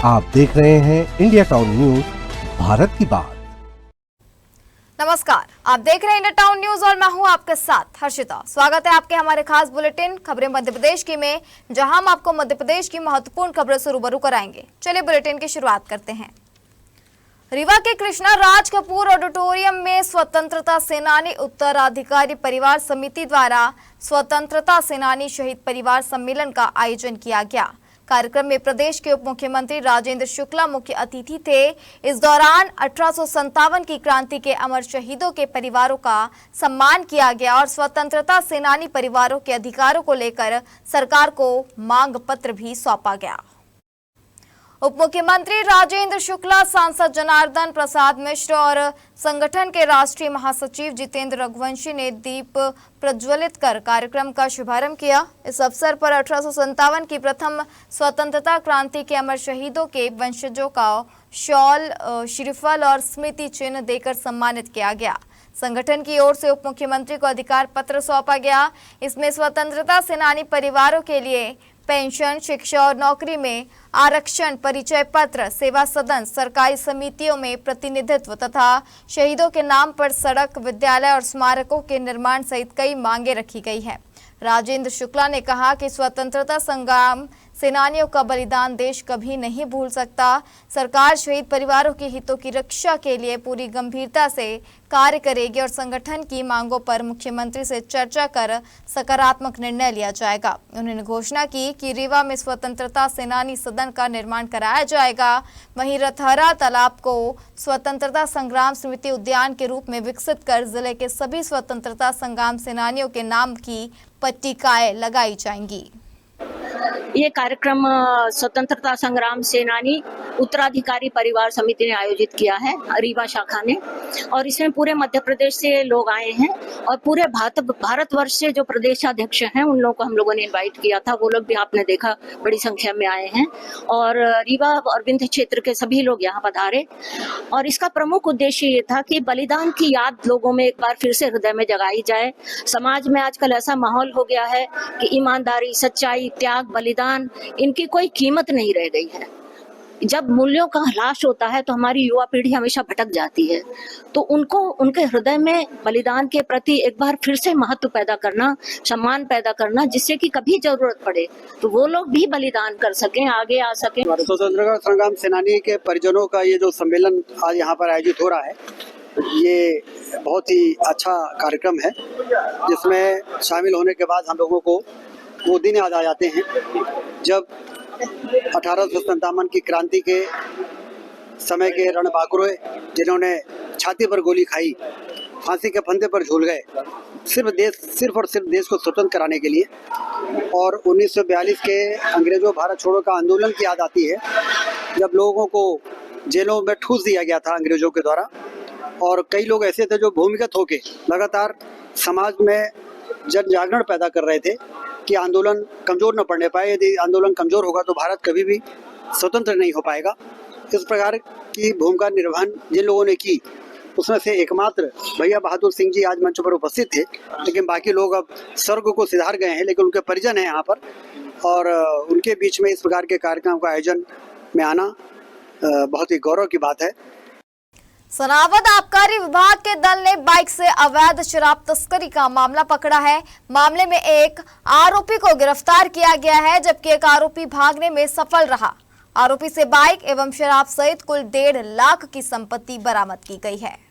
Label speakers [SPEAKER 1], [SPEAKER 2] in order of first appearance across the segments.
[SPEAKER 1] आप देख रहे हैं इंडिया टाउन न्यूज, भारत की बात।
[SPEAKER 2] नमस्कार, आप देख रहे हैं इंडिया टाउन न्यूज और मैं हूं आपके साथ हर्षिता। स्वागत है आपके हमारे खास बुलेटिन खबरें मध्य प्रदेश की में, जहां हम आपको मध्य प्रदेश की महत्वपूर्ण खबरों से रूबरू कराएंगे। चलिए बुलेटिन की शुरुआत करते हैं। रीवा के कृष्णा राज कपूर ऑडिटोरियम में स्वतंत्रता सेनानी उत्तराधिकारी परिवार समिति द्वारा स्वतंत्रता सेनानी शहीद परिवार सम्मेलन का आयोजन किया गया। कार्यक्रम में प्रदेश के उप मुख्यमंत्री राजेंद्र शुक्ला मुख्य अतिथि थे। इस दौरान 1857 की क्रांति के अमर शहीदों के परिवारों का सम्मान किया गया और स्वतंत्रता सेनानी परिवारों के अधिकारों को लेकर सरकार को मांग पत्र भी सौंपा गया। उप मुख्यमंत्री राजेंद्र शुक्ला, सांसद जनार्दन प्रसाद मिश्र और संगठन के राष्ट्रीय महासचिव जितेंद्र रघुवंशी ने दीप प्रज्वलित कर कार्यक्रम का शुभारंभ किया। इस अवसर पर 1857 की प्रथम स्वतंत्रता क्रांति के अमर शहीदों के वंशजों का शॉल, श्रीफल और स्मृति चिन्ह देकर सम्मानित किया गया। संगठन की ओर से उप मुख्यमंत्री को अधिकार पत्र सौंपा गया। इसमें स्वतंत्रता सेनानी परिवारों के लिए पेंशन, शिक्षा और नौकरी में आरक्षण, परिचय पत्र, सेवा सदन, सरकारी समितियों में प्रतिनिधित्व तथा शहीदों के नाम पर सड़क, विद्यालय और स्मारकों के निर्माण सहित कई मांगे रखी गई है। राजेंद्र शुक्ला ने कहा कि स्वतंत्रता संग्राम सेनानियों का बलिदान देश कभी नहीं भूल सकता। सरकार शहीद परिवारों के हितों की रक्षा के लिए पूरी गंभीरता से कार्य करेगी और संगठन की मांगों पर मुख्यमंत्री से चर्चा कर सकारात्मक निर्णय लिया जाएगा। उन्होंने घोषणा की कि रीवा में स्वतंत्रता सेनानी सदन का निर्माण कराया जाएगा। वहीं रथहरा तालाब को स्वतंत्रता संग्राम स्मृति उद्यान के रूप में विकसित कर जिले के सभी स्वतंत्रता संग्राम सेनानियों के नाम की पट्टिकाएं लगाई जाएंगी।
[SPEAKER 3] ये कार्यक्रम स्वतंत्रता संग्राम सेनानी उत्तराधिकारी परिवार समिति ने आयोजित किया है, रीवा शाखा ने, और इसमें पूरे मध्य प्रदेश से लोग आए हैं और पूरे भारतवर्ष से जो प्रदेशाध्यक्ष हैं उन लोगों को हम लोगों ने इनवाइट किया था। वो लोग भी आपने देखा बड़ी संख्या में आए हैं और रीवा और विंध्य क्षेत्र के सभी लोग यहाँ पधारे। और इसका प्रमुख उद्देश्य ये था कि बलिदान की याद लोगों में एक बार फिर से हृदय में जगाई जाए। समाज में आजकल ऐसा माहौल हो गया है कि ईमानदारी, सच्चाई, त्याग, बलिदान, इनकी कोई कीमत नहीं रह गई है। जब मूल्यों का ह्रास होता है तो हमारी युवा पीढ़ी हमेशा भटक जाती है। तो उनको उनके हृदय में बलिदान के प्रति एक बार फिर से महत्व पैदा करना, सम्मान पैदा करना, जिससे कि कभी जरूरत पड़े तो वो लोग भी बलिदान कर सकें, आगे आ सकें।
[SPEAKER 4] स्वतंत्रता संग्राम सेनानी के परिजनों का ये जो सम्मेलन आज यहाँ पर आयोजित हो रहा है, ये बहुत ही अच्छा कार्यक्रम है, जिसमें शामिल होने के बाद हम लोगों को वो दिन याद आ जाते हैं जब 1857 की क्रांति के समय के रणबांकुरे जिन्होंने छाती पर गोली खाई, फांसी के फंदे पर झूल गए, सिर्फ और सिर्फ देश को स्वतंत्र कराने के लिए। और 1942 के अंग्रेजों भारत छोड़ो का आंदोलन की याद आती है, जब लोगों को जेलों में ठूस दिया गया था अंग्रेजों के द्वारा। और कई लोग ऐसे थे जो भूमिगत होके लगातार समाज में जन जागरण पैदा कर रहे थे कि आंदोलन कमजोर न पड़ने पाए। यदि आंदोलन कमजोर होगा तो भारत कभी भी स्वतंत्र नहीं हो पाएगा। इस प्रकार की भूमिका निर्वहन जिन लोगों ने की, उसमें से एकमात्र भैया बहादुर सिंह जी आज मंच पर उपस्थित थे, लेकिन बाकी लोग अब स्वर्ग को सिधार गए हैं, लेकिन उनके परिजन हैं यहाँ पर, और उनके बीच में इस प्रकार के कार्यक्रम का आयोजन में आना बहुत ही गौरव की बात है।
[SPEAKER 2] सनावद आबकारी विभाग के दल ने बाइक से अवैध शराब तस्करी का मामला पकड़ा है। मामले में एक आरोपी को गिरफ्तार किया गया है, जबकि एक आरोपी भागने में सफल रहा। आरोपी से बाइक एवं शराब सहित कुल 1.5 लाख की संपत्ति बरामद की गई है।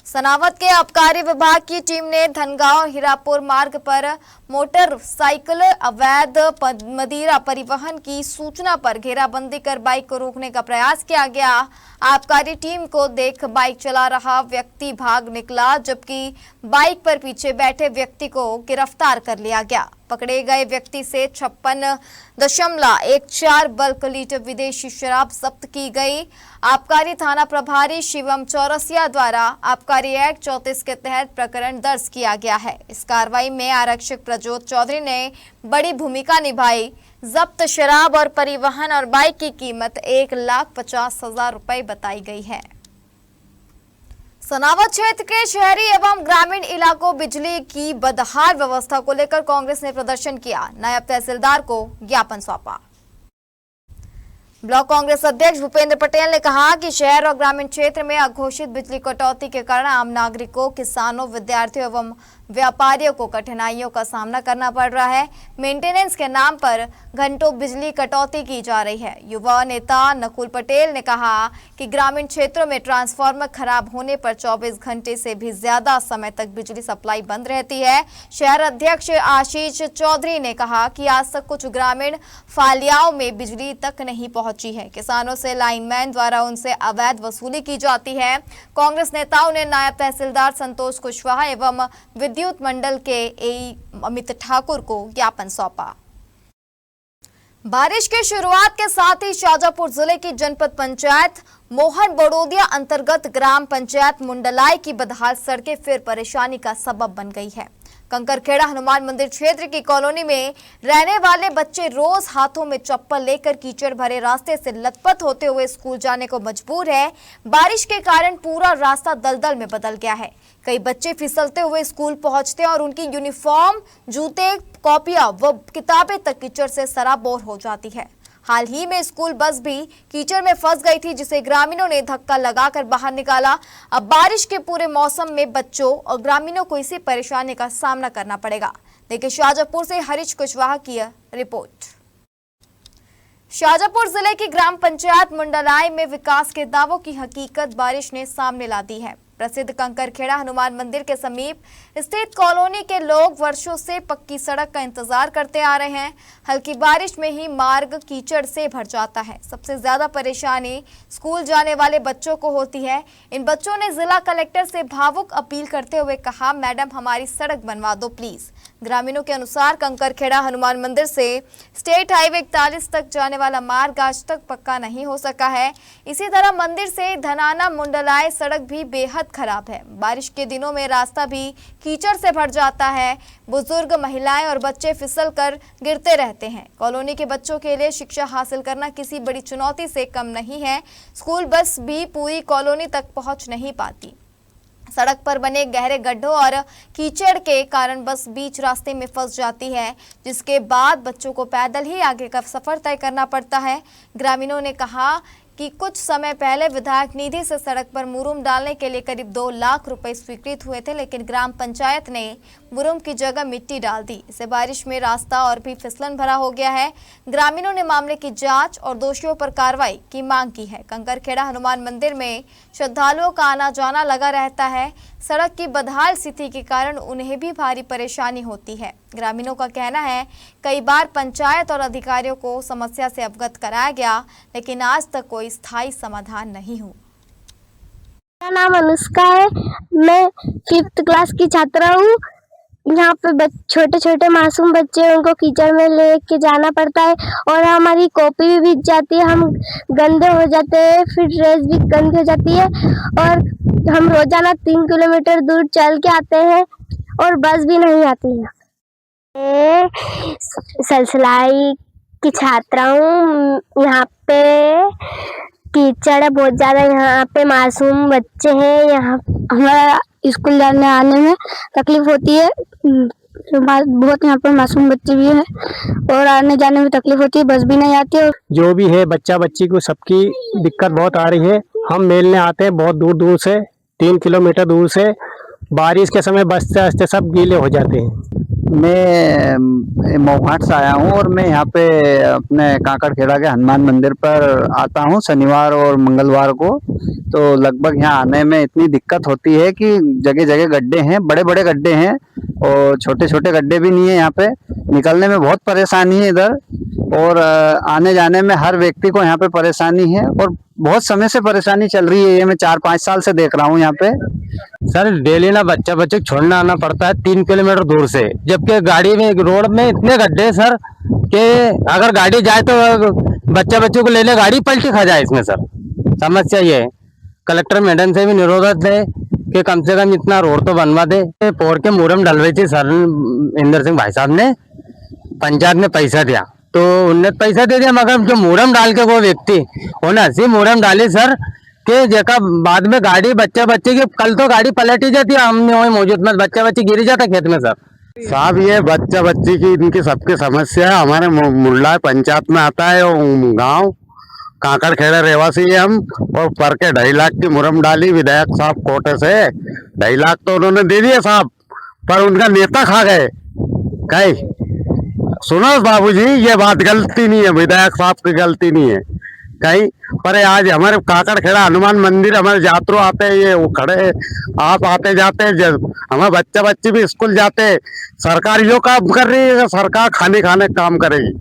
[SPEAKER 2] सनावद के आबकारी विभाग की टीम ने धनगांव हीरापुर मार्ग पर मोटरसाइकिल अवैध मदिरा परिवहन की सूचना पर घेराबंदी कर बाइक को रोकने का प्रयास किया गया। आबकारी टीम को देख बाइक चला रहा व्यक्ति भाग निकला, जबकि बाइक पर पीछे बैठे व्यक्ति को गिरफ्तार कर लिया गया। पकड़े गए व्यक्ति से 56.14 बल्क लीटर विदेशी शराब जब्त की गई। आबकारी थाना प्रभारी शिवम चौरसिया द्वारा आबकारी एक्ट 34 के तहत प्रकरण दर्ज किया गया है। इस कार्रवाई में आरक्षक प्रज्योत चौधरी ने बड़ी भूमिका निभाई। जब्त शराब और परिवहन और बाइक की कीमत 1,50,000 रुपए बताई गई है। सनावद क्षेत्र के शहरी एवं ग्रामीण इलाकों बिजली की बदहाल व्यवस्था को लेकर कांग्रेस ने प्रदर्शन किया। नायब तहसीलदार को ज्ञापन सौंपा। ब्लॉक कांग्रेस अध्यक्ष भूपेंद्र पटेल ने कहा कि शहर और ग्रामीण क्षेत्र में अघोषित बिजली कटौती के कारण आम नागरिकों, किसानों, विद्यार्थियों एवं व्यापारियों को कठिनाइयों का सामना करना पड़ रहा है। मेंटेनेंस के नाम पर घंटों बिजली कटौती की जा रही है। युवा नेता नकुल पटेल ने कहा कि ग्रामीण क्षेत्रों में ट्रांसफार्मर खराब होने पर 24 घंटे से भी ज्यादा समय तक बिजली सप्लाई बंद रहती है। शहर अध्यक्ष आशीष चौधरी ने कहा कि आज तक कुछ ग्रामीण फालियाओं में बिजली तक नहीं पहुंची है। किसानों से लाइनमैन द्वारा उनसे अवैध वसूली की जाती है। कांग्रेस नेताओं ने नायब तहसीलदार संतोष कुशवाहा एवं विद्युत मंडल के एई अमित ठाकुर को ज्ञापन सौंपा। बारिश की शुरुआत के साथ ही शाजापुर जिले की जनपद पंचायत मोहन बड़ोदिया अंतर्गत ग्राम पंचायत मुंडलाई की बदहाल सड़कें फिर परेशानी का सबब बन गई है। कंकरखेड़ा हनुमान मंदिर क्षेत्र की कॉलोनी में रहने वाले बच्चे रोज हाथों में चप्पल लेकर कीचड़ भरे रास्ते से लथपथ होते हुए स्कूल जाने को मजबूर है। बारिश के कारण पूरा रास्ता दलदल में बदल गया है। कई बच्चे फिसलते हुए स्कूल पहुंचते हैं और उनकी यूनिफॉर्म, जूते, कॉपियां व किताबें तक कीचड़ से सराबोर हो जाती है। हाल ही में स्कूल बस भी कीचड़ में फंस गई थी, जिसे ग्रामीणों ने धक्का लगाकर बाहर निकाला। अब बारिश के पूरे मौसम में बच्चों और ग्रामीणों को इसी परेशानी का सामना करना पड़ेगा। देखिए शाजापुर से हरीश कुशवाहा की रिपोर्ट। शाजापुर जिले की ग्राम पंचायत मुंडलाई में विकास के दावों की हकीकत बारिश ने सामने ला दी है। प्रसिद्ध कंकरखेड़ा हनुमान मंदिर के समीप स्थित कॉलोनी के लोग वर्षों से पक्की सड़क का इंतजार करते आ रहे हैं। हल्की बारिश में ही मार्ग कीचड़ से भर जाता है। सबसे ज्यादा परेशानी स्कूल जाने वाले बच्चों को होती है। इन बच्चों ने जिला कलेक्टर से भावुक अपील करते हुए कहा, मैडम हमारी सड़क बनवा दो प्लीज। ग्रामीणों के अनुसार कंकरखेड़ा हनुमान मंदिर से स्टेट हाईवे 41 तक जाने वाला मार्ग आज तक पक्का नहीं हो सका है। इसी तरह मंदिर से धनाना मुंडलाई सड़क भी बेहद खराब है। बारिश के दिनों में रास्ता भी कीचड़ से भर जाता है। बुजुर्ग, महिलाएं और बच्चे फिसल कर गिरते रहते हैं। कॉलोनी के बच्चों के लिए शिक्षा हासिल करना किसी बड़ी चुनौती से कम नहीं है। स्कूल बस भी पूरी कॉलोनी तक पहुंच नहीं पाती। सड़क पर बने गहरे गड्ढों और कीचड़ के कारण बस बीच रास्ते में फंस जाती है, जिसके बाद बच्चों को पैदल ही आगे का सफर तय करना पड़ता है। ग्रामीणों ने कहा कि कुछ समय पहले विधायक निधि से सड़क पर मुरुम डालने के लिए करीब 2 लाख रुपए स्वीकृत हुए थे, लेकिन ग्राम पंचायत ने मुरुम की जगह मिट्टी डाल दी। इससे बारिश में रास्ता और भी फिसलन भरा हो गया है। ग्रामीणों ने मामले की जांच और दोषियों पर कार्रवाई की मांग की है। कंकरखेड़ा हनुमान मंदिर में श्रद्धालुओं का आना जाना लगा रहता है। सड़क की बदहाल स्थिति के कारण उन्हें भी भारी परेशानी होती है। ग्रामीणों का कहना है कई बार पंचायत और अधिकारियों को समस्या से अवगत कराया गया, लेकिन आज तक कोई स्थायी समाधान नहीं हुआ।
[SPEAKER 5] मेरा नाम अनुष्का है। मैं 5th क्लास की छात्रा हूँ। यहाँ पे छोटे छोटे मासूम बच्चे हैं, उनको कीचड़ में लेके जाना पड़ता है और हमारी कॉपी भी भीग जाती है, हम गंदे हो जाते हैं, फिर ड्रेस भी गंदी हो जाती है और हम रोजाना 3 किलोमीटर दूर चल के आते हैं और बस भी नहीं आती है। मैं सलसलाई की छात्रा हूँ। यहाँ पे कीचड़ है बहुत ज़्यादा, यहाँ पे मासूम बच्चे हैं, यहाँ हमारा स्कूल जाने आने में तकलीफ होती है। बहुत यहाँ पर मासूम बच्चे भी हैं और आने जाने में तकलीफ होती है, बस भी नहीं आती है।
[SPEAKER 6] जो भी है बच्चा बच्ची को सबकी दिक्कत बहुत आ रही है। हम मिलने आते हैं बहुत दूर दूर से, 3 किलोमीटर दूर से। बारिश के समय बसते बसते सब गीले हो जाते हैं।
[SPEAKER 7] मैं मोघाट से आया हूँ और मैं यहाँ पे अपने काकड़खेड़ा के हनुमान मंदिर पर आता हूँ शनिवार और मंगलवार को। तो लगभग यहाँ आने में इतनी दिक्कत होती है कि जगह जगह गड्ढे हैं, बड़े बड़े गड्ढे हैं और छोटे छोटे गड्ढे भी नहीं है। यहाँ पे निकलने में बहुत परेशानी है इधर, और आने जाने में हर व्यक्ति को यहाँ पे परेशानी है और बहुत समय से परेशानी चल रही है। ये मैं 4-5 साल से देख रहा हूँ यहाँ पे।
[SPEAKER 6] सर डेली ना बच्चा बच्चे को छोड़ना आना पड़ता है 3 किलोमीटर दूर से, जबकि गाड़ी में रोड में इतने गड्ढे हैं सर कि अगर गाड़ी जाए तो बच्चा बच्चों को लेने गाड़ी पलटी खा जाए। इसमें सर समस्या ये है। कलेक्टर मैडम से भी निरोधक है कि कम से कम इतना रोड तो बनवा दे। पोर के मुरम डलवाई थी सर इंदर सिंह भाई साहब ने, पंचायत ने पैसा दिया तो उनने पैसा दे दिया, मगर जो मुरम डाल के वो व्यक्ति उन्हें ऐसी मुरम डाली सर कि जगह बाद में गाड़ी बच्चा बच्चे की कल तो गाड़ी पलट ही जाती है। हमने वही मौजूद में बच्चा बच्ची गिरी जाता खेत में सर।
[SPEAKER 8] साहब ये बच्चा बच्ची की इनकी सबकी समस्या है। हमारे मुल्ला पंचायत में आता है गांव, काकड़ खेड़ा रहवासी है हम, और पर के 2.5 लाख की मुरम डाली विधायक साहब कोटे से। 2.5 लाख तो उन्होंने दे दिए साहब, पर उनका नेता खा गए। कहीं सुनो बाबूजी, ये बात गलती नहीं है, विधायक साहब की गलती नहीं है कहीं पर। आज हमारे काकड़ खेड़ा हनुमान मंदिर हमारे यात्रु आते हैं, ये वो खड़े आप आते जाते हैं, हमारे बच्चा बच्ची भी स्कूल जाते हैं। सरकार यो काम कर रही है, सरकार खाने काम करेगी।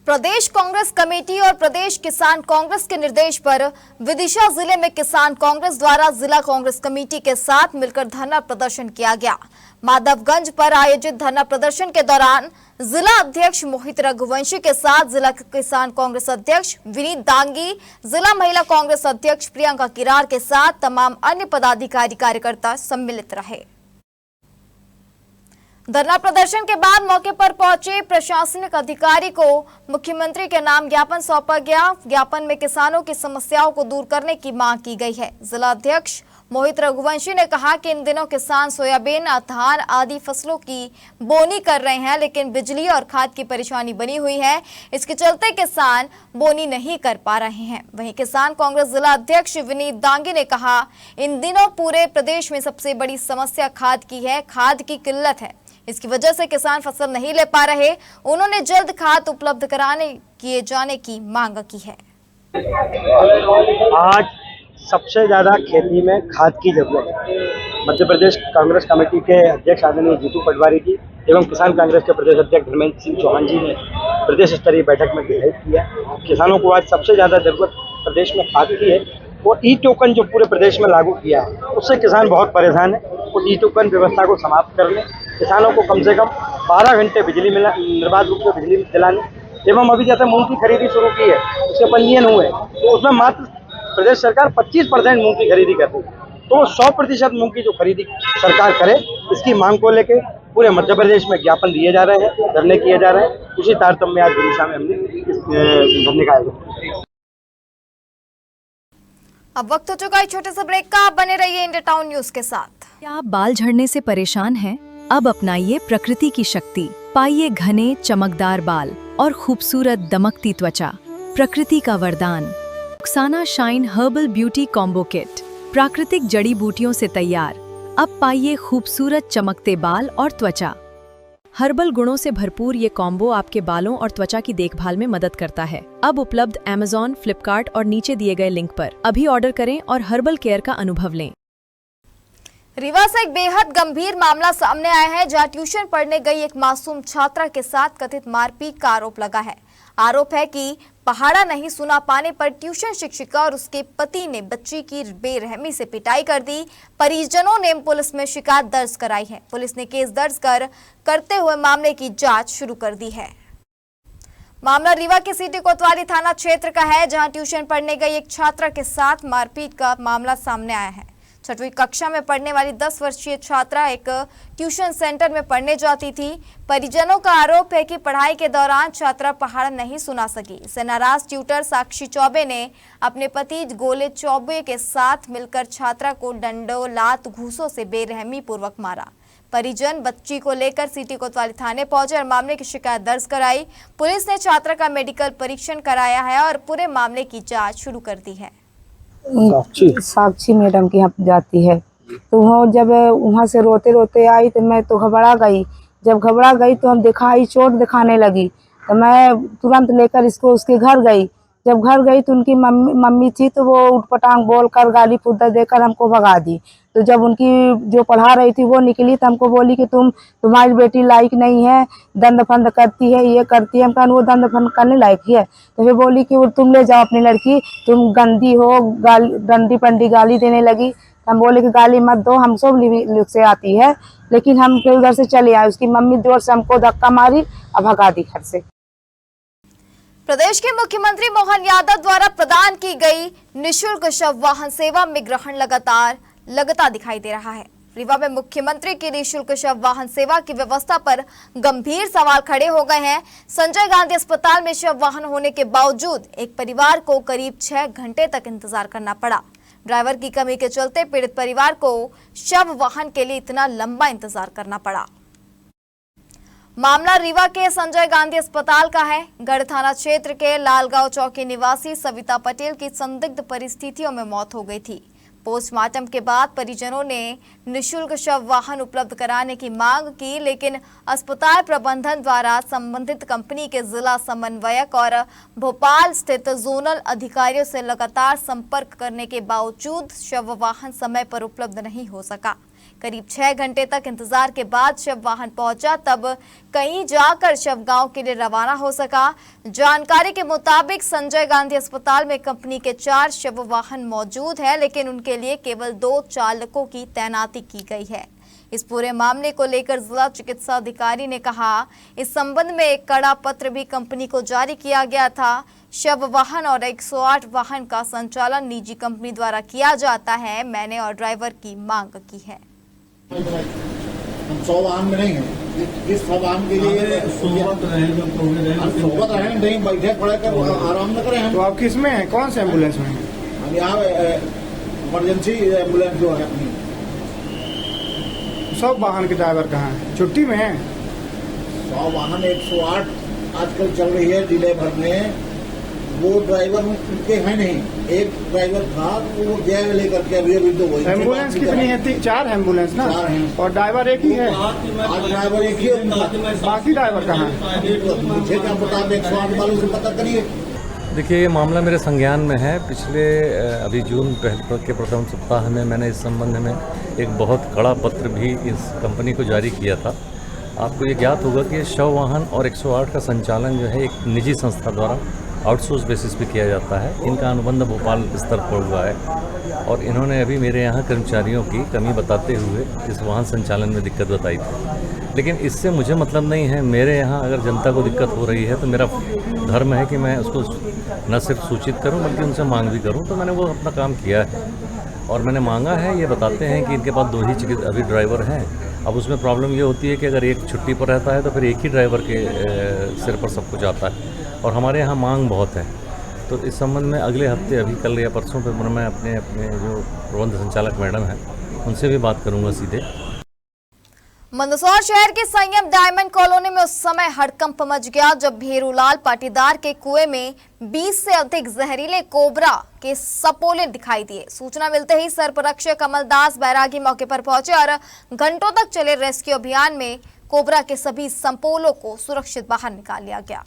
[SPEAKER 2] प्रदेश कांग्रेस कमेटी और प्रदेश किसान कांग्रेस के निर्देश पर विदिशा जिले में किसान कांग्रेस द्वारा जिला कांग्रेस कमेटी के साथ मिलकर धरना प्रदर्शन किया गया। माधवगंज पर आयोजित धरना प्रदर्शन के दौरान जिला अध्यक्ष मोहित रघुवंशी के साथ जिला किसान कांग्रेस अध्यक्ष विनीत दांगी, जिला महिला कांग्रेस अध्यक्ष प्रियंका किरार के साथ तमाम अन्य पदाधिकारी कार्यकर्ता सम्मिलित रहे। धरना प्रदर्शन के बाद मौके पर पहुंचे प्रशासनिक अधिकारी को मुख्यमंत्री के नाम ज्ञापन सौंपा गया। ज्ञापन में किसानों की समस्याओं को दूर करने की मांग की गई है। जिला अध्यक्ष मोहित रघुवंशी ने कहा कि इन दिनों किसान सोयाबीन, धान आदि फसलों की बोनी कर रहे हैं, लेकिन बिजली और खाद की परेशानी बनी हुई है। इसके चलते किसान बोनी नहीं कर पा रहे हैं। वहीं किसान कांग्रेस जिला अध्यक्ष विनीत दांगी ने कहा, इन दिनों पूरे प्रदेश में सबसे बड़ी समस्या खाद की है। खाद की किल्लत है, इसकी वजह से किसान फसल नहीं ले पा रहे। उन्होंने जल्द खाद उपलब्ध किए जाने की मांग की है।
[SPEAKER 9] आज सबसे ज़्यादा खेती में खाद की जरूरत है। मध्य प्रदेश कांग्रेस कमेटी के अध्यक्ष आदरणीय जीतू पटवारी जी एवं किसान कांग्रेस के प्रदेश अध्यक्ष धर्मेंद्र सिंह चौहान जी ने प्रदेश स्तरीय बैठक में डिसाइड किया। किसानों को आज सबसे ज़्यादा जरूरत प्रदेश में खाद की है। वो ई टोकन जो पूरे प्रदेश में लागू किया है, उससे किसान बहुत परेशान है। उस ई टोकन व्यवस्था को समाप्त करने, किसानों को कम से कम 12 घंटे बिजली मिला, निर्बाध रूप से बिजली दिलाने एवं अभी जैसे मूंग की खरीदी शुरू की है, उसके पंजीयन हुए, तो उसमें मात्र प्रदेश सरकार 25% मूंग की खरीदी कर रही है। तो 100% मूंग की जो खरीदी सरकार करे, इसकी मांग को लेके पूरे मध्य प्रदेश में ज्ञापन दिए जा रहे हैं, धरने किए जा रहे हैं। उसी तारतम्य में आज विदिशा में हमने इस धरने का आयोजन।
[SPEAKER 2] अब वक्त हो चुका है छोटे से ब्रेक का। आप बने रहिए इंडिया टाउन न्यूज के साथ।
[SPEAKER 10] क्या आप बाल झड़ने से परेशान हैं? अब अपनाइए प्रकृति की शक्ति, पाइए घने चमकदार बाल और खूबसूरत दमकती त्वचा। प्रकृति का वरदान Rukhsana shine herbal beauty combo kit, प्राकृतिक जड़ी बूटियों से तैयार। अब पाइए खूबसूरत चमकते बाल और त्वचा। हर्बल गुणों से भरपूर ये कॉम्बो आपके बालों और त्वचा की देखभाल में मदद करता है। अब उपलब्ध Amazon, फ्लिपकार्ट और नीचे दिए गए लिंक पर अभी ऑर्डर करें और हर्बल केयर का अनुभव लें।
[SPEAKER 2] रीवा से एक बेहद गंभीर मामला सामने आया है, जहां ट्यूशन पढ़ने गई एक मासूम छात्रा के साथ कथित मारपीट का आरोप लगा है। आरोप है कि पहाड़ा नहीं सुना पाने पर ट्यूशन शिक्षिका और उसके पति ने बच्ची की बेरहमी से पिटाई कर दी। परिजनों ने पुलिस में शिकायत दर्ज कराई है। पुलिस ने केस दर्ज करते हुए मामले की जांच शुरू कर दी है। मामला रीवा के सिटी कोतवाली थाना क्षेत्र का है, जहां ट्यूशन पढ़ने गई एक छात्रा के साथ मारपीट का मामला सामने आया है। 6वीं कक्षा में पढ़ने वाली 10 वर्षीय छात्रा एक ट्यूशन सेंटर में पढ़ने जाती थी। परिजनों का आरोप है कि पढ़ाई के दौरान छात्रा पहाड़ा नहीं सुना सकी। इससे नाराज ट्यूटर साक्षी चौबे ने अपने पति गोले चौबे के साथ मिलकर छात्रा को डंडों, लात, घूसों से बेरहमी पूर्वक मारा। परिजन बच्ची को लेकर सिटी कोतवाली थाने पहुंचे और मामले की शिकायत दर्ज कराई। पुलिस ने छात्रा का मेडिकल परीक्षण कराया है और पूरे मामले की जाँच शुरू कर दी है।
[SPEAKER 11] साक्षी मैडम के यहाँ जाती है, तो वो जब वहाँ से रोते रोते आई तो मैं तो घबरा गई। जब घबरा गई तो हम दिखाई चोट दिखाने लगी, तो मैं तुरंत लेकर इसको उसके घर गई। जब घर गई तो उनकी मम्मी थी, तो वो उठपटांग बोलकर गाली फुद्दा देकर हमको भगा दी। तो जब उनकी जो पढ़ा रही थी वो निकली तो हमको बोली कि तुम्हारी बेटी लायक नहीं है, दंड फंद करती है, ये करती है। हम कहा वो दंड फंद करने लायक है। तो फिर बोली कि तुम ले जाओ अपनी लड़की, तुम गंदी हो, डंडी पंडी गाली देने लगी। हम बोले कि गाली मत दो, हम सब लिख से आती है, लेकिन हम उधर से चले आए। उसकी मम्मी जोर से हमको धक्का मारी और भगा दी घर से।
[SPEAKER 2] प्रदेश के मुख्यमंत्री मोहन यादव द्वारा प्रदान की गई निःशुल्क शव वाहन सेवा में ग्रहण लगातार लगता दिखाई दे रहा है। रीवा में मुख्यमंत्री की निःशुल्क शव वाहन सेवा की व्यवस्था पर गंभीर सवाल खड़े हो गए हैं। संजय गांधी अस्पताल में शव वाहन होने के बावजूद एक परिवार को करीब 6 घंटे तक इंतजार करना पड़ा। ड्राइवर की कमी के चलते पीड़ित परिवार को शव वाहन के लिए इतना लंबा इंतजार करना पड़ा। मामला रीवा के संजय गांधी अस्पताल का है। गढ़ थाना क्षेत्र के लालगांव चौकी निवासी सविता पटेल की संदिग्ध परिस्थितियों में मौत हो गई थी। पोस्टमार्टम के बाद परिजनों ने निशुल्क शव वाहन उपलब्ध कराने की मांग की, लेकिन अस्पताल प्रबंधन द्वारा संबंधित कंपनी के जिला समन्वयक और भोपाल स्थित जोनल अधिकारियों से लगातार संपर्क करने के बावजूद शव वाहन समय पर उपलब्ध नहीं हो सका। करीब 6 घंटे तक इंतजार के बाद शव वाहन पहुंचा, तब कहीं जाकर शव गांव के लिए रवाना हो सका। जानकारी के मुताबिक संजय गांधी अस्पताल में कंपनी के 4 शव वाहन मौजूद है, लेकिन उनके लिए केवल 2 चालकों की तैनाती की गई है। इस पूरे मामले को लेकर जिला चिकित्सा अधिकारी ने कहा, इस संबंध में एक कड़ा पत्र भी कंपनी को जारी किया गया था। शव वाहन और 108 वाहन का संचालन निजी कंपनी द्वारा किया जाता है। मैंने और ड्राइवर की मांग की है।
[SPEAKER 12] हम 100 वाहन में नहीं है, इस 100 वाहन के लिए सोबत रहें, नहीं बैठे पड़े कर आराम न करें। हम
[SPEAKER 9] तो आप किस में हैं, कौन से एम्बुलेंस में?
[SPEAKER 12] हम यहाँ इमरजेंसी एम्बुलेंस जो है अपनी।
[SPEAKER 9] 100 वाहन के ड्राइवर कहाँ हैं, छुट्टी में हैं?
[SPEAKER 12] 100 वाहन 108 आजकल चल रही है जिले भर में। वो ड्राइवर उनके हैं नहीं, एक ड्राइवर था वो गया लेकर के अभी तो वही।
[SPEAKER 9] एम्बुलेंस कितनी है? 4 एम्बुलेंस ना?
[SPEAKER 12] 4 हैं।
[SPEAKER 9] और ड्राइवर एक ही है?
[SPEAKER 12] आज ड्राइवर एक ही है,
[SPEAKER 9] बाकी ड्राइवर कहाँ है?
[SPEAKER 12] मुझे क्या पता, 108 वालों से पता करिए।
[SPEAKER 13] देखिए, ये मामला मेरे संज्ञान में है। पिछले अभी जून के प्रथम सप्ताह में मैंने इस संबंध में एक बहुत कड़ा पत्र भी इस कंपनी को जारी किया था। आपको ये ज्ञात होगा कि शव वाहन और 108 का संचालन जो है एक निजी संस्था द्वारा आउटसोर्स बेसिस पे किया जाता है। इनका अनुबंध भोपाल स्तर पर हुआ है और इन्होंने अभी मेरे यहाँ कर्मचारियों की कमी बताते हुए इस वाहन संचालन में दिक्कत बताई थी। लेकिन इससे मुझे मतलब नहीं है। मेरे यहाँ अगर जनता को दिक्कत हो रही है तो मेरा धर्म है कि मैं उसको न सिर्फ सूचित करूँ बल्कि उनसे मांग भी करूँ। तो मैंने वो अपना काम किया है और मैंने मांगा है। ये बताते हैं कि इनके पास 2 ही अभी ड्राइवर हैं। अब उसमें प्रॉब्लम ये होती है कि अगर एक छुट्टी पर रहता है तो फिर एक ही ड्राइवर के सिर पर सब कुछ आता है और हमारे यहाँ मांग बहुत है। तो इस संबंध में अगले हफ्ते अभी कल या परसों पे मैं अपने जो प्रबंध संचालक मैडम हैं उनसे भी बात करूँगा सीधे।
[SPEAKER 2] मंदसौर शहर के संयम डायमंड कॉलोनी में उस समय हड़कंप मच गया जब भेरूलाल पाटीदार के कुएं में 20 से अधिक जहरीले कोबरा के सपोले दिखाई दिए। सूचना मिलते ही सर्परक्षक कमलदास बैरागी मौके पर पहुंचे और घंटों तक चले रेस्क्यू अभियान में कोबरा के सभी संपोलों को सुरक्षित बाहर निकाल लिया गया।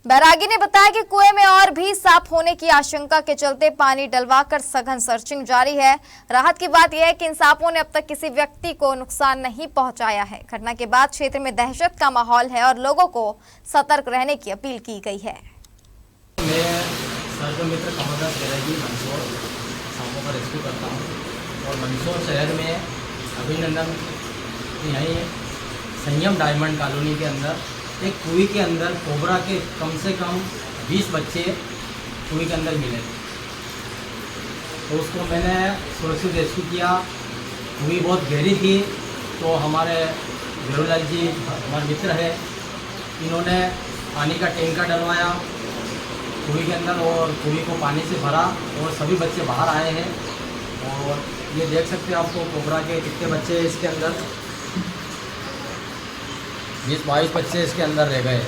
[SPEAKER 2] बैरागी ने बताया कि कुएं में और भी सांप होने की आशंका के चलते पानी डलवाकर सघन सर्चिंग जारी है। राहत की बात यह है कि इन सांपों ने अब तक किसी व्यक्ति को नुकसान नहीं पहुंचाया है। घटना के बाद क्षेत्र में दहशत का माहौल है और लोगों को सतर्क रहने की अपील की गई है।
[SPEAKER 14] मैं सर्पमित्र कमलदास बैरागी मंदसौर सांपों का रेस्क्यू करता हूँ और मंदसौर शहर में अभिनंदन यहीं संयम डायमंड कॉलोनी के अंदर एक कुएं के अंदर कोबरा के कम से कम 20 बच्चे कुएं के अंदर मिले। तो उसको मैंने सुरक्षित रेस्क्यू किया। कुएं बहुत गहरी थी तो हमारे भेरूलाल जी हमारे मित्र है, इन्होंने पानी का टैंकर डलवाया कुएं के अंदर और कुएं को पानी से भरा और सभी बच्चे बाहर आए हैं। और ये देख सकते हैं आपको कोबरा के कितने बच्चे इसके अंदर 20-22 बच्चे इसके अंदर रह गए।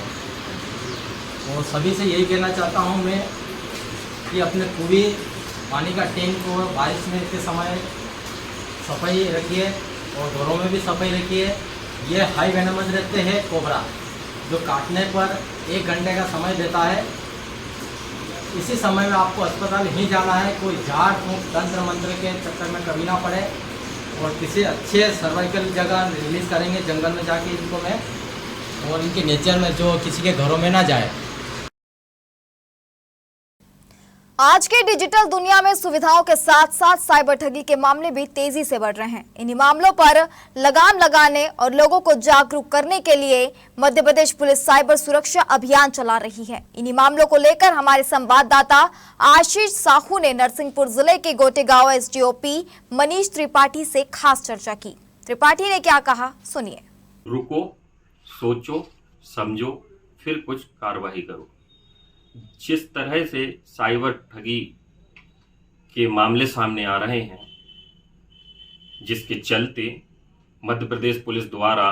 [SPEAKER 14] और सभी से यही कहना चाहता हूँ मैं कि अपने कुएं पानी का टैंक को बारिश में के समय सफाई रखिए और घरों में भी सफाई रखिए। ये हाई वेनमस रहते हैं कोबरा जो काटने पर 1 घंटे का समय देता है। इसी समय में आपको अस्पताल ही जाना है, कोई झाड़ फूंक तंत्र मंत्र के चक्कर में कभी ना पड़े और किसी अच्छे सर्वाइकल जगह रिलीज़ करेंगे जंगल में जाके इनको मैं, और इनके नेचर में जो किसी के घरों में ना जाए।
[SPEAKER 2] आज की डिजिटल दुनिया में सुविधाओं के साथ साथ साइबर ठगी के मामले भी तेजी से बढ़ रहे हैं। इन्हीं मामलों पर लगाम लगाने और लोगों को जागरूक करने के लिए मध्य प्रदेश पुलिस साइबर सुरक्षा अभियान चला रही है। इन्हीं मामलों को लेकर हमारे संवाददाता आशीष साहू ने नरसिंहपुर जिले के गोटेगांव एसडीओपी मनीष त्रिपाठी से खास चर्चा की। त्रिपाठी ने क्या कहा, सुनिए।
[SPEAKER 15] रुको, सोचो, समझो, फिर कुछ कार्रवाई करो। जिस तरह से साइबर ठगी के मामले सामने आ रहे हैं, जिसके चलते मध्य प्रदेश पुलिस द्वारा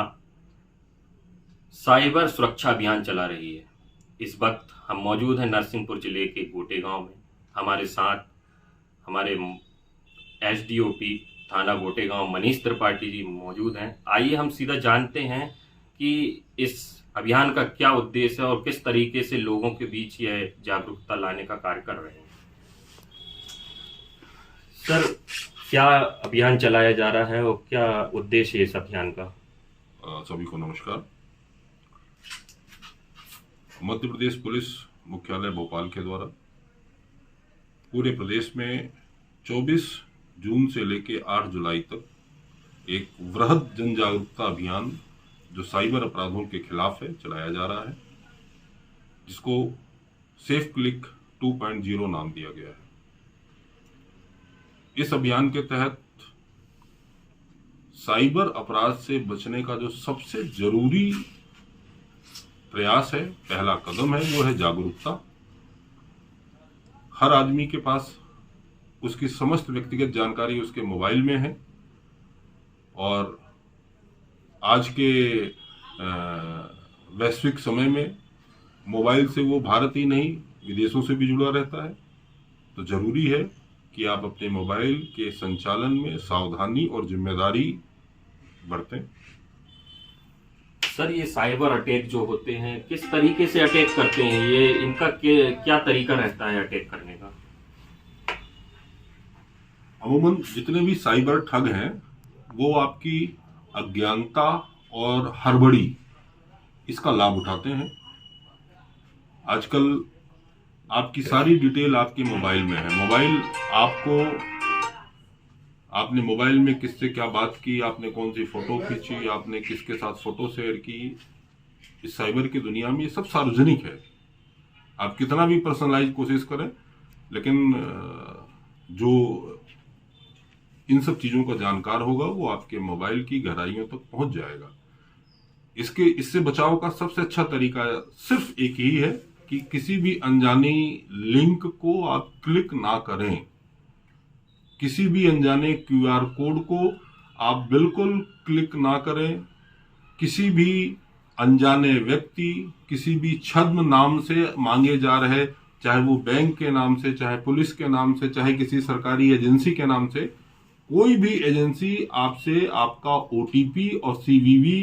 [SPEAKER 15] साइबर सुरक्षा अभियान चला रही है। इस वक्त हम मौजूद हैं नरसिंहपुर जिले के गोटे गांव में। हमारे साथ हमारे एसडीओपी थाना गोटे गांव मनीष त्रिपाठी जी मौजूद हैं। आइए हम सीधा जानते हैं कि इस अभियान का क्या उद्देश्य है और किस तरीके से लोगों के बीच यह जागरूकता लाने का कार्य कर रहे हैं। सर, क्या अभियान चलाया जा रहा है और क्या उद्देश्य है इस अभियान का?
[SPEAKER 16] सभी को नमस्कार। मध्य प्रदेश पुलिस मुख्यालय भोपाल के द्वारा पूरे प्रदेश में 24 जून से लेकर 8 जुलाई तक एक वृहद जन जागरूकता अभियान जो साइबर अपराधों के खिलाफ है चलाया जा रहा है, जिसको सेफ क्लिक 2.0 नाम दिया गया है। इस अभियान के तहत साइबर अपराध से बचने का जो सबसे जरूरी प्रयास है, पहला कदम है, वो है जागरूकता। हर आदमी के पास उसकी समस्त व्यक्तिगत जानकारी उसके मोबाइल में है और आज के वैश्विक समय में मोबाइल से वो भारत ही नहीं विदेशों से भी जुड़ा रहता है। तो जरूरी है कि आप अपने मोबाइल के संचालन में सावधानी और जिम्मेदारी बरतें।
[SPEAKER 15] सर, ये साइबर अटैक जो होते हैं किस तरीके से अटैक करते हैं? ये इनका क्या तरीका रहता है अटैक करने का?
[SPEAKER 16] अमूमन जितने भी साइबर ठग हैं वो आपकी अज्ञानता और हड़बड़ी इसका लाभ उठाते हैं। आजकल आपकी सारी डिटेल आपके मोबाइल में है। मोबाइल आपने मोबाइल में किससे क्या बात की, आपने कौन सी फोटो खींची, आपने किसके साथ फोटो शेयर की, इस साइबर की दुनिया में ये सब सार्वजनिक है। आप कितना भी पर्सनलाइज कोशिश करें, लेकिन जो इन सब चीजों का जानकार होगा वो आपके मोबाइल की गहराइयों तक पहुंच जाएगा। इससे बचाव का सबसे अच्छा तरीका सिर्फ एक ही है कि किसी भी अनजानी लिंक को आप क्लिक ना करें। किसी भी अनजाने QR कोड को आप बिल्कुल क्लिक ना करें। किसी भी अनजाने व्यक्ति, किसी भी छद्म नाम से मांगे जा रहे, चाहे वो बैंक के नाम से, चाहे पुलिस के नाम से, चाहे किसी सरकारी एजेंसी के नाम से, कोई भी एजेंसी आपसे आपका OTP और CVV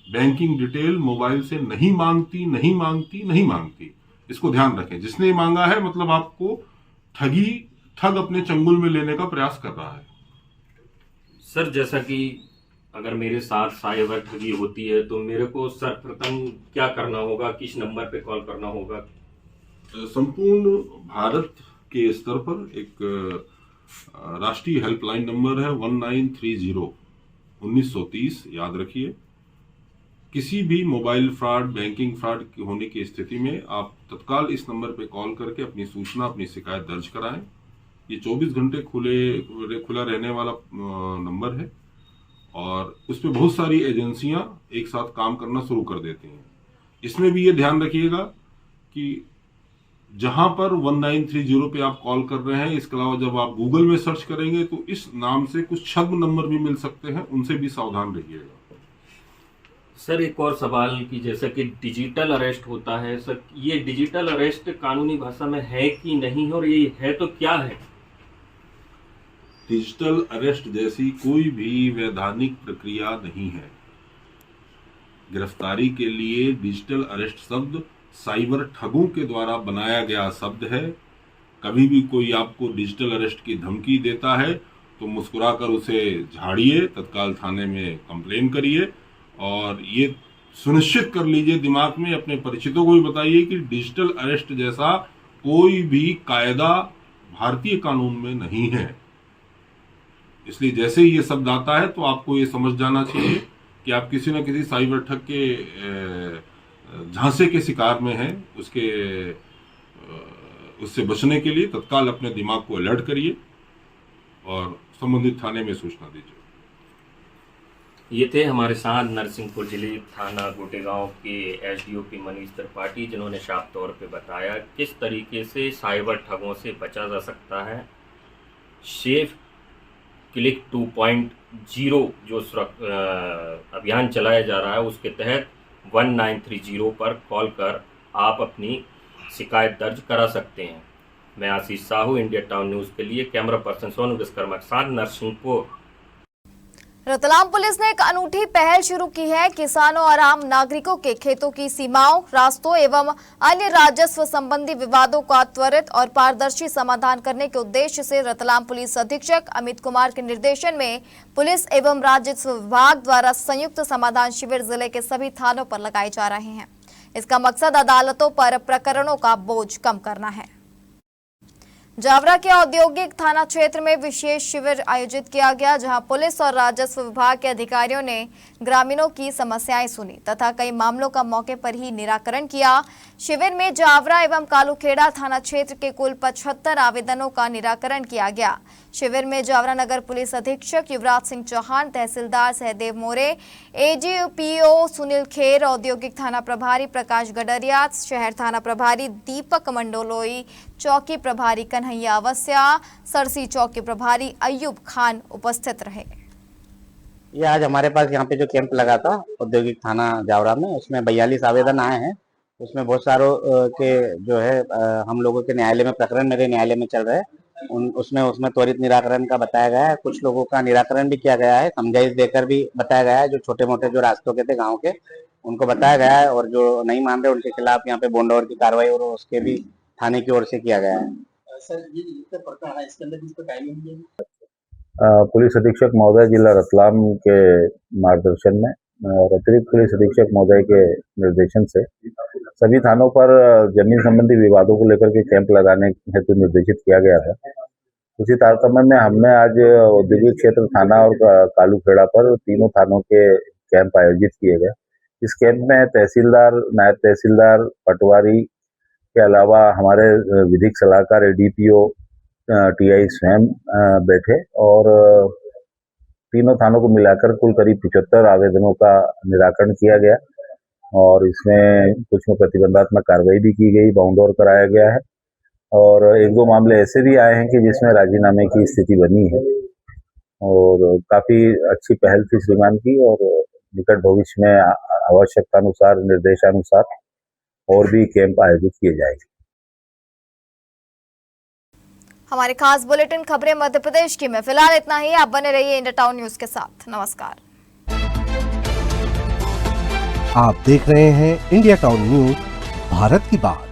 [SPEAKER 16] बैंकिंग डिटेल मोबाइल से नहीं मांगती। इसको ध्यान रखें। जिसने मांगा है मतलब आपको ठग अपने चंगुल में लेने का प्रयास कर रहा है।
[SPEAKER 15] सर, जैसा कि अगर मेरे साथ साइबर ठगी होती है तो मेरे को सर्वप्रथम क्या करना होगा, किस नंबर पे कॉल करना होगा?
[SPEAKER 16] संपूर्ण भारत के स्तर पर एक राष्ट्रीय हेल्पलाइन नंबर है 1930 1930, याद रखिए। किसी भी मोबाइल फ्रॉड, बैंकिंग फ्रॉड होने की स्थिति में आप तत्काल इस नंबर पर कॉल करके अपनी सूचना, अपनी शिकायत दर्ज कराएं। ये 24 घंटे खुला रहने वाला नंबर है और उस पर बहुत सारी एजेंसियां एक साथ काम करना शुरू कर देती हैं। इसमें भी ये ध्यान रखिएगा कि जहां पर 1930 पे आप कॉल कर रहे हैं, इसके अलावा जब आप गूगल में सर्च करेंगे तो इस नाम से कुछ छद्म नंबर भी मिल सकते हैं, उनसे भी सावधान रहिएगा।
[SPEAKER 15] सर, एक और सवाल कि जैसा कि डिजिटल अरेस्ट होता है, सर ये डिजिटल अरेस्ट कानूनी भाषा में है कि नहीं, और ये है तो क्या है?
[SPEAKER 16] डिजिटल अरेस्ट जैसी कोई भी वैधानिक प्रक्रिया नहीं है। गिरफ्तारी के लिए डिजिटल अरेस्ट शब्द साइबर ठगों के द्वारा बनाया गया शब्द है। कभी भी कोई आपको डिजिटल अरेस्ट की धमकी देता है तो मुस्कुराकर उसे झाड़िए, तत्काल थाने में कंप्लेन करिए और ये सुनिश्चित कर लीजिए दिमाग में, अपने परिचितों को भी बताइए कि डिजिटल अरेस्ट जैसा कोई भी कायदा भारतीय कानून में नहीं है। इसलिए जैसे ही ये शब्द आता है तो आपको ये समझ जाना चाहिए कि आप किसी न किसी साइबर ठग के झांसे के शिकार में हैं। उससे बचने के लिए तत्काल अपने दिमाग को अलर्ट करिए और संबंधित थाने में सूचना दीजिए।
[SPEAKER 15] ये थे हमारे साथ नरसिंहपुर जिले थाना गोटे गांव के एसडीओपी मनीष त्रिपाठी, जिन्होंने साफ तौर पे बताया किस तरीके से साइबर ठगों से बचा जा सकता है। सेफ क्लिक 2.0 जो अभियान चलाया जा रहा है उसके तहत 1930 पर कॉल कर आप अपनी शिकायत दर्ज करा सकते हैं। मैं आशीष साहू, इंडिया टाउन न्यूज़ के लिए कैमरा पर्सन सोनू विश्वकर्मा के साथ नरसिंहपुर।
[SPEAKER 2] रतलाम पुलिस ने एक अनूठी पहल शुरू की है। किसानों और आम नागरिकों के खेतों की सीमाओं, रास्तों एवं अन्य राजस्व संबंधी विवादों का त्वरित और पारदर्शी समाधान करने के उद्देश्य से रतलाम पुलिस अधीक्षक अमित कुमार के निर्देशन में पुलिस एवं राजस्व विभाग द्वारा संयुक्त समाधान शिविर जिले के सभी थानों पर लगाए जा रहे हैं। इसका मकसद अदालतों पर प्रकरणों का बोझ कम करना है। जावरा के औद्योगिक थाना क्षेत्र में विशेष शिविर आयोजित किया गया, जहां पुलिस और राजस्व विभाग के अधिकारियों ने ग्रामीणों की समस्याएं सुनी तथा कई मामलों का मौके पर ही निराकरण किया। शिविर में जावरा एवं कालूखेड़ा थाना क्षेत्र के कुल 75 आवेदनों का निराकरण किया गया। शिविर में जावरा नगर पुलिस अधीक्षक युवराज सिंह चौहान, तहसीलदार सहदेव मोरे, एजीपीओ सुनील खेर, औद्योगिक थाना प्रभारी प्रकाश गडरिया, शहर थाना प्रभारी दीपक मंडोलोई, चौकी प्रभारी कन्हैया अवस्या, सरसी चौकी प्रभारी अयूब खान उपस्थित रहे।
[SPEAKER 17] ये आज हमारे पास यहाँ पे जो कैंप लगा था औद्योगिक थाना जावरा में, उसमें 42 आवेदन आए हैं। उसमें बहुत सारों के जो है हम लोगों के न्यायालय में प्रकरण मेरे न्यायालय में चल रहे हैं, उसमें त्वरित निराकरण का बताया गया है। कुछ लोगों का निराकरण भी किया गया है, समझाइश देकर भी बताया गया है। जो छोटे मोटे जो रास्तों के थे गाँव के, उनको बताया गया है, और जो नहीं मान रहे उनके खिलाफ यहाँ पे बॉन्ड की कार्रवाई और उसके भी थाने की ओर से किया गया है।
[SPEAKER 18] सर, ये जितने प्रकरण है इसके अंदर भी टाइमिंग
[SPEAKER 19] पुलिस अधीक्षक महोदय जिला रतलाम के मार्गदर्शन में और अतिरिक्त पुलिस अधीक्षक महोदय के निर्देशन से सभी थानों पर जमीन संबंधी विवादों को लेकर के कैंप लगाने हेतु निर्देशित किया गया था। उसी तारतम्य में हमने आज औद्योगिक क्षेत्र थाना और कालूखेड़ा पर तीनों थानों के कैंप आयोजित किए गए। इस कैंप में तहसीलदार, नायब तहसीलदार, पटवारी के अलावा हमारे विधिक सलाहकार, एडीपीओ, टीआई स्वयं बैठे और तीनों थानों को मिलाकर कुल करीब 75 आवेदनों का निराकरण किया गया और इसमें कुछ में प्रतिबंधात्मक कार्रवाई भी की गई, बाउंड ओवर कराया गया है और एक दो मामले ऐसे भी आए हैं कि जिसमें राजीनामे की स्थिति बनी है और काफी अच्छी पहल थी श्रीमान की और निकट भविष्य में आवश्यकतानुसार, निर्देशानुसार और भी कैंप आयोजित किए जाएंगे।
[SPEAKER 2] हमारे खास बुलेटिन खबरें मध्य प्रदेश की में फिलहाल इतना ही। आप बने रहिए इंडिया टाउन न्यूज के साथ। नमस्कार।
[SPEAKER 1] आप देख रहे हैं इंडिया टाउन न्यूज, भारत की बात।